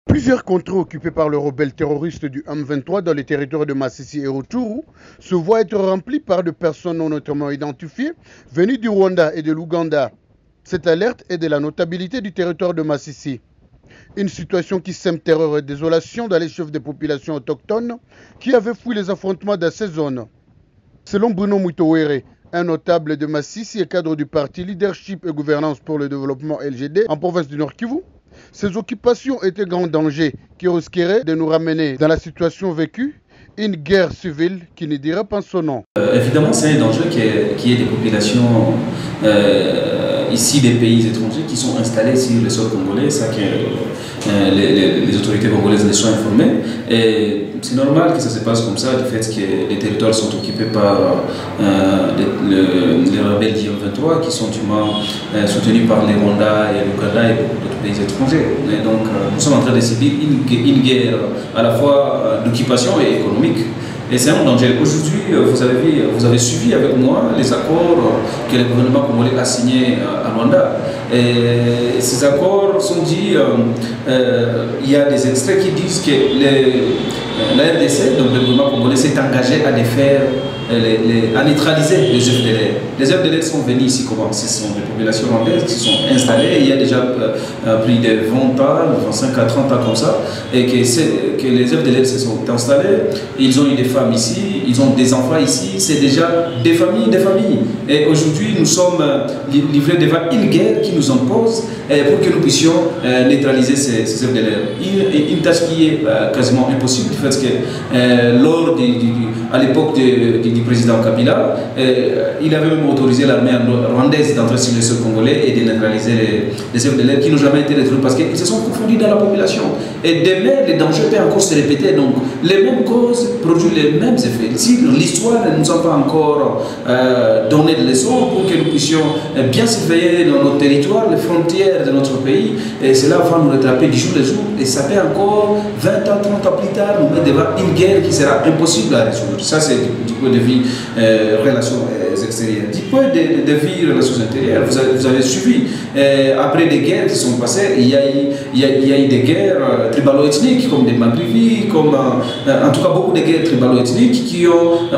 Plusieurs contrées occupés par le rebelle terroriste du M23 dans les territoires de Masisi et Rutshuru se voient être remplis par des personnes non notamment identifiées venues du Rwanda et de l'Ouganda. Cette alerte est de la notabilité du territoire de Masisi. Une situation qui sème terreur et désolation dans les chefs des populations autochtones qui avaient fui les affrontements dans ces zones. Selon Bruno Muitowere, un notable de Masisi et cadre du parti Leadership et Gouvernance pour le Développement LGD en province du Nord Kivu, ces occupations étaient grand danger qui risqueraient de nous ramener dans la situation vécue, une guerre civile qui ne dira pas son nom. Évidemment, c'est un danger qui est des populations ici des pays étrangers qui sont installés sur le sol congolais, ça que les autorités congolaises les sont informées. Et c'est normal que ça se passe comme ça, du fait que les territoires sont occupés par les rebelles d'IM23 qui sont soutenus par les Rwandais et l'Ouganda et beaucoup d'autres pays étrangers. Et donc nous sommes en train de subir une guerre à la fois d'occupation et économique. Et c'est un danger. Aujourd'hui, vous avez suivi avec moi les accords que le gouvernement congolais a signés à Rwanda. Et ces accords sont dits, il y a des extraits qui disent que la RDC, donc le gouvernement congolais, s'est engagé à défaire, à neutraliser les FDLR. Les FDLR sont venus ici, ce sont des populations rwandaises qui sont installées il y a déjà plus de 20 ans, 25 à 30 ans comme ça, et que les FDLR se sont installés, ils ont eu des femmes ici, ils ont des enfants ici, c'est déjà des familles. Et aujourd'hui, nous sommes livrés devant une guerre qui nous impose pour que nous puissions neutraliser ces FDLR. Une tâche qui est quasiment impossible, du fait que à l'époque du président Kabila, il avait même autorisé l'armée rwandaise d'entrer sur le sol congolais et de neutraliser les FDLR qui n'ont jamais été retrouvés parce qu'ils se sont confondus dans la population. Et demain, les dangers peuvent encore se répéter. Donc, les mêmes causes produisent les mêmes effets. Si l'histoire ne nous a pas encore donné de leçons pour que nous puissions bien surveiller dans nos territoires, les frontières de notre pays, et cela va nous rattraper du jour au jour. Et ça peut encore 20 ans, 30 ans plus tard nous mettre devant une guerre qui sera impossible à résoudre. Ça, c'est du point de vue relations extérieures. Du point de vue relations intérieures, vous avez suivi. Après des guerres qui sont passées, il y a eu des guerres tribalo-ethniques, comme des Magrivi, comme en tout cas beaucoup de guerres tribalo-ethniques qui ont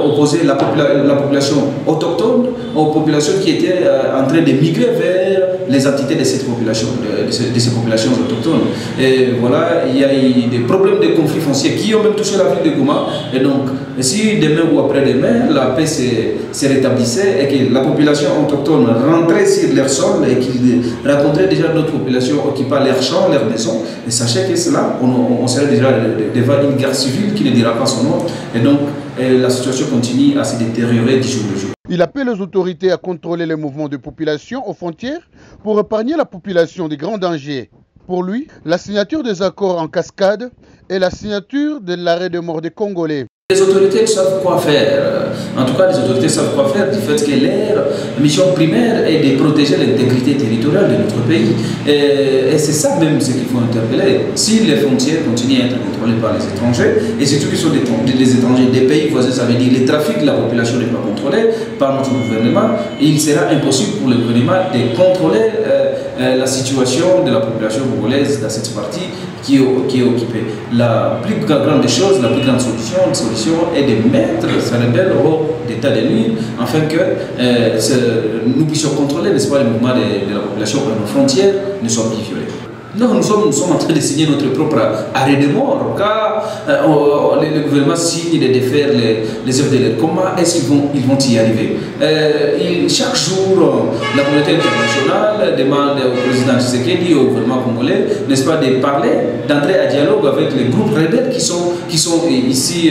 opposé la population autochtone aux populations qui étaient en train de migrer vers les entités de cette population, de ces populations autochtones. Et voilà, il y a eu des problèmes de conflits fonciers qui ont même touché la ville de Goma. Et donc, si demain ou après-demain, la paix se rétablissait et que la population autochtone rentrait sur leur sol et qu'ils rencontraient déjà d'autres populations occupant leurs champs, leurs maisons, et sachez que cela, on serait déjà devant une guerre civile qui ne dira pas son nom. Et donc, la situation continue à se détériorer du jour au jour. Il appelle les autorités à contrôler les mouvements de population aux frontières pour épargner la population des grands dangers. Pour lui, la signature des accords en cascade est la signature de l'arrêt de mort des Congolais. Les autorités savent quoi faire. En tout cas, les autorités savent quoi faire du fait que leur mission primaire est de protéger l'intégrité territoriale de notre pays. Et c'est ça même ce qu'il faut interpeller. Si les frontières continuent à être contrôlées par les étrangers, et surtout qu'ils sont des étrangers des pays voisins, ça veut dire que le trafic de la population n'est pas contrôlé par notre gouvernement, il sera impossible pour le gouvernement de contrôler la situation de la population congolaise dans cette partie qui est occupée. La plus grande des choses, la plus grande solution est de mettre ces rebelles hors d'état de nuire, afin que nous puissions contrôler, n'est-ce pas, le mouvement de la population par nos frontières ne soient plus violées. Non, nous sommes en train de signer notre propre arrêt de mort, car le gouvernement signe de défaire les FDLR. Comment est-ce qu'ils vont y arriver? Chaque jour, la communauté internationale demande au président Tshisekedi et au gouvernement congolais, n'est-ce pas, de parler, d'entrer à dialogue avec les groupes rebelles qui sont ici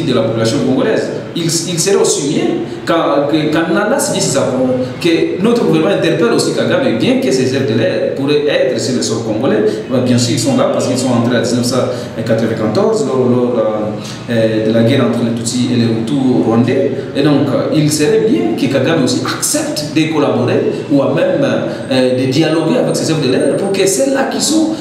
de la population congolaise. Il serait aussi mieux quand on a signé ces accords que notre gouvernement interpelle aussi Kagame, bien que ces FDLR pourraient être sur le sol congolais. Bien sûr, ils sont là parce qu'ils sont entrés en 1994 lors de la guerre entre les Tutsis et les Hutus rwandais. Et donc, il serait bien que Kagame aussi accepte de collaborer ou même de dialoguer avec ces FDLR pour que celles-là qui sont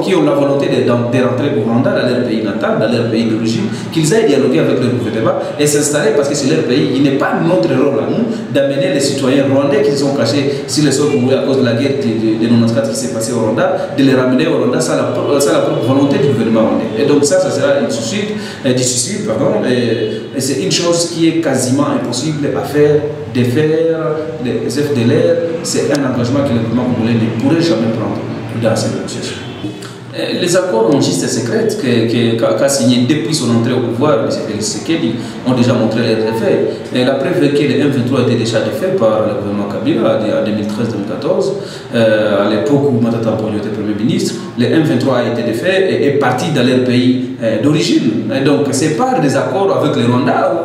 qui ont la volonté de rentrer au Rwanda, dans leur pays natal, dans leur pays d'origine, qu'ils aillent dialoguer avec leur gouvernement et s'installer parce que c'est leur pays. Il n'est pas notre rôle à nous d'amener les citoyens rwandais qui se sont cachés sur le sol congolais à cause de la guerre de 94 qui s'est passée au Rwanda, de les ramener au Rwanda sans la propre volonté du gouvernement rwandais. Et donc ça sera du suicide, pardon, et c'est une chose qui est quasiment impossible à faire, de faire des FDLR. C'est un engagement que le gouvernement congolais ne pourrait jamais prendre dans cette négociation. Les accords en giste secrète qu'a signé depuis son entrée au pouvoir, M. Félix Tshisekedi, ont déjà montré leurs effets. Et la preuve est que le M23 était déjà fait par le gouvernement Kabila en 2013-2014. À l'époque où Matata Ponyo était Premier ministre, le M23 a été défait et est parti dans leur pays d'origine. Donc c'est par des accords avec le Rwanda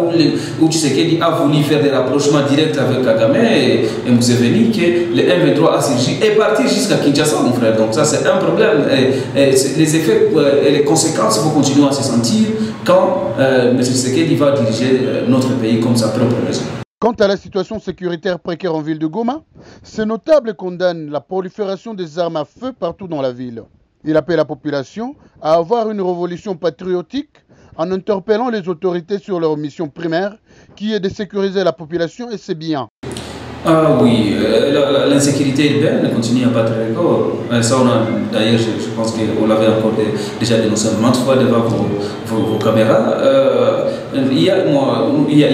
où Tshisekedi a voulu faire des rapprochements directs avec Kagame et Museveni que le M23 a surgi et parti jusqu'à Kinshasa, mon frère. Donc ça c'est un problème. Les effets et les conséquences vont continuer à se sentir quand M. Tshisekedi va diriger notre pays comme sa propre maison. Quant à la situation sécuritaire précaire en ville de Goma, ces notables condamnent la prolifération des armes à feu partout dans la ville. Il appelle la population à avoir une révolution patriotique en interpellant les autorités sur leur mission primaire qui est de sécuriser la population et ses biens. Ah oui, l'insécurité urbaine continue à battre les records. Ça, d'ailleurs, je pense qu'on l'avait encore déjà dénoncé maintes fois devant vos caméras. Il y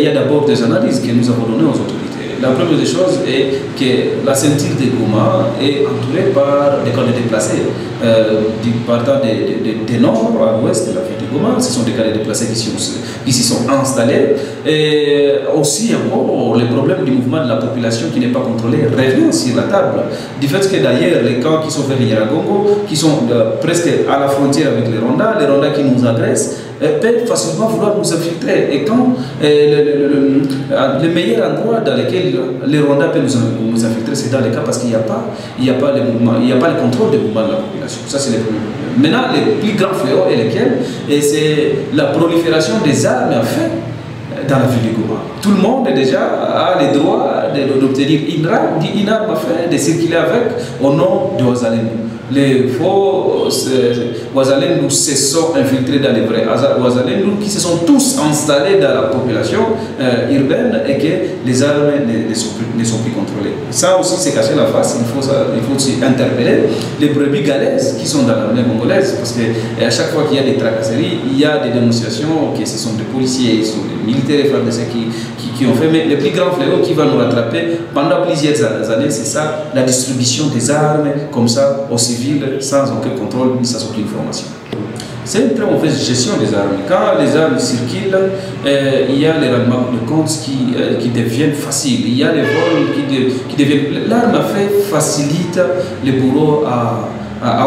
a d'abord des analyses que nous avons données aux autorités. La première des choses est que la ceinture de Goma est entourée par des camps de déplacés. Partant du nord à l'ouest de la ville de Goma, ce sont des camps de déplacés qui s'y sont installés. Et aussi, encore, le problème du mouvement de la population qui n'est pas contrôlé revient sur la table. Du fait que d'ailleurs, les camps qui sont vers Yaragongo, qui sont presque à la frontière avec les Rwandais qui nous agressent, peuvent facilement vouloir nous infiltrer. Et quand le meilleur endroit dans lequel les Rwandais peuvent nous infiltrer, c'est dans les cas parce qu'il n'y a pas le contrôle des mouvements de la population. Ça, c'est le premier problème. Maintenant, les plus grands fléaux est lesquels? Et c'est la prolifération des armes à feu dans la ville de Goma. Tout le monde déjà a le droit d'obtenir une arme à feu, de circuler avec au nom de Ouazalendo. Les faux Ouazalendo se sont infiltrés dans les vrais Ouazalendo qui se sont tous installés dans la population urbaine et que les armes ne sont plus contrôlées. Ça aussi, c'est cacher la face. Il faut aussi interpeller les brebis galaises qui sont dans l'armée congolaise parce qu'à chaque fois qu'il y a des tracasseries, il y a des dénonciations que ce sont des policiers, ce sont des militaires et FARDC qui ont fait. Mais le plus grand fléau qui va nous rattraper pendant plusieurs années, c'est ça, la distribution des armes comme ça aux civils sans aucun contrôle ni sans aucune formation. C'est une très mauvaise gestion des armes. Quand les armes circulent, il y a les rendements de compte qui deviennent faciles. Il y a les vols qui deviennent... L'arme à feu facilite les bourreaux à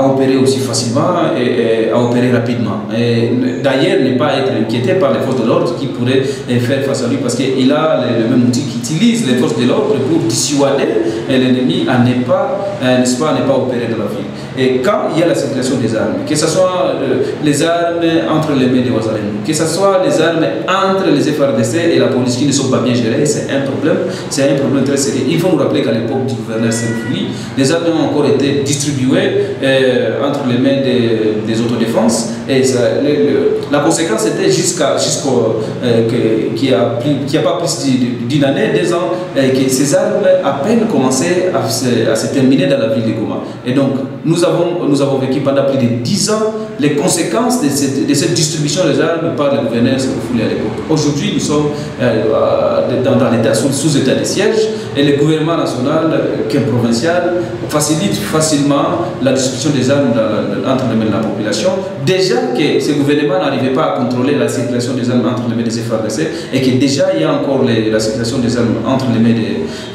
opérer aussi facilement et à opérer rapidement. D'ailleurs, ne pas être inquiété par les forces de l'ordre qui pourraient faire face à lui parce qu'il a le même outil qu'utilisent les forces de l'ordre pour dissuader l'ennemi à ne pas opérer dans la ville. Et quand il y a la circulation des armes, que ce soit les armes entre les mains des Ouazalendo, que ce soit les armes entre les FARDC et la police qui ne sont pas bien gérées, c'est un problème très sérieux. Il faut nous rappeler qu'à l'époque du gouverneur Seroufuli, les armes ont encore été distribuées entre les mains des autodéfenses et la conséquence était qu'il n'y a pas plus d'une année, 2 ans, que ces armes à peine commençaient à se terminer dans la ville de Goma. Et donc nous avons vécu pendant plus de 10 ans les conséquences de cette distribution des armes par le gouverneur Seroufuli à l'époque. Aujourd'hui, nous sommes dans l'état sous état de siège et le gouvernement national, qui est provincial, facilite facilement la distribution des armes entre les mains de la population. Déjà que ce gouvernement n'arrivait pas à contrôler la circulation des armes entre les mains des FARDC et que déjà il y a encore la circulation des armes entre les mains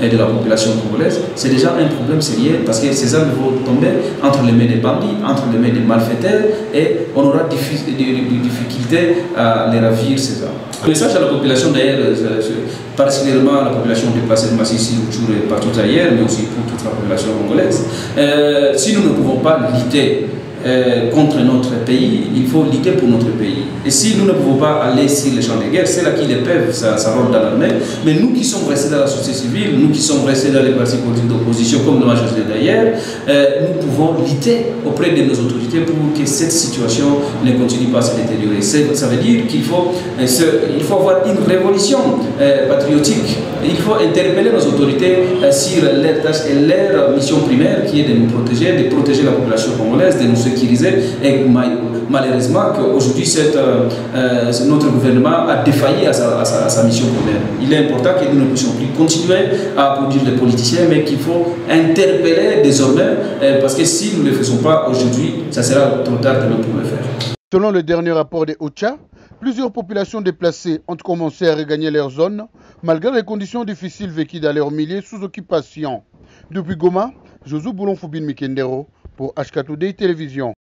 de la population congolaise, c'est déjà un problème sérieux parce que ces armes vont tomber entre les mains des bandits, entre les mains des malfaiteurs et on aura des difficultés à les ravir ces armes. Le message à la population d'ailleurs, particulièrement à la population déplacée de Massissi, Rutshuru et partout ailleurs, mais aussi pour toute la population congolaise, si nous ne pouvons pas lutter contre notre pays, il faut lutter pour notre pays. Et si nous ne pouvons pas aller sur les champs de guerre, c'est là qu'il peuvent sa rôle dans l'armée. Mais nous qui sommes restés dans la société civile, nous qui sommes restés dans les partis politiques d'opposition, comme la majorité d'ailleurs, nous pouvons lutter auprès de nos autorités pour que cette situation ne continue pas à se détériorer. Ça veut dire qu'il faut, avoir une révolution patriotique. Il faut interpeller nos autorités sur leur tâche et leur mission primaire qui est de nous protéger, de protéger la population congolaise, de nous sécuriser. Et malheureusement, qu'aujourd'hui, notre gouvernement a défailli à sa mission primaire. Il est important que nous ne puissions plus continuer à produire des politiciens, mais qu'il faut interpeller désormais, parce que si nous ne le faisons pas aujourd'hui, ça sera trop tard demain pour le faire. Selon le dernier rapport des OCHA, plusieurs populations déplacées ont commencé à regagner leur zone, malgré les conditions difficiles vécues dans leurs milliers sous occupation. Depuis Goma, Josou Boulon-Foubine Mikendero pour HK Today Télévision.